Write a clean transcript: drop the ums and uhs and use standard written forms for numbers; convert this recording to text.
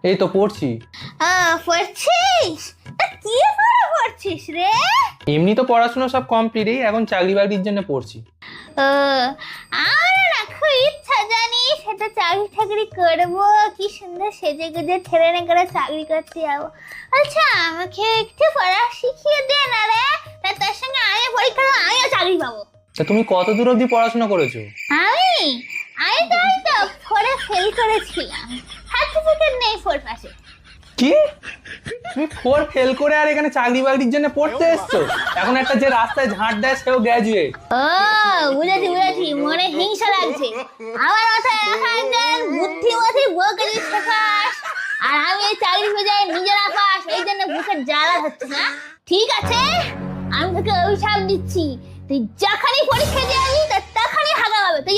এই তো পড়ছি। পড়ছিস? কি পড়ছিস রে? এমনি তো পড়াশোনা সব কমপ্লিট, এখন চাকরি বাকরির জন্য পড়ছি। আমার না খুব ইচ্ছা জানিস, একটা চাকরি টাকরি করবো, কি সুন্দর সেজে গুজে ট্রেনে করে চাকরি করতে যাবো। আচ্ছা আমাকে একটু পড়া শিখিয়ে দে না রে, তার সঙ্গে আমিও পরীক্ষা দেবো, আমিও চাকরি পাবো। তা তুমি কত দূর অবধি পড়াশোনা করেছো? আমি আমি তো ফোরে ফেল করেছিলাম, সার্টিফিকেট নেই ফোর পাশে। কি? তুমি 4 ফেল করে আর এখানে চাকরি বাকরির জন্য পড়তে এসছো? এখন একটা যে রাস্তায় ঝাঁট দেয় সেও গ্র্যাজুয়েট। বুঝেছি, মনে হিংসা লাগছে। আমার মাথায় একজন বুদ্ধিমতী বউকে দিয়ে শেখাস, আর আমি এই চাকরি খুঁজে নিজেরা পাস, এই জন্য বুকের জ্বালা হচ্ছে না। ঠিক আছে, আমি তোকে অভিশাপ দিচ্ছি, তুই যখনই পরীক্ষা দিয়ে আসবি তখনই হাগা হবে। তুই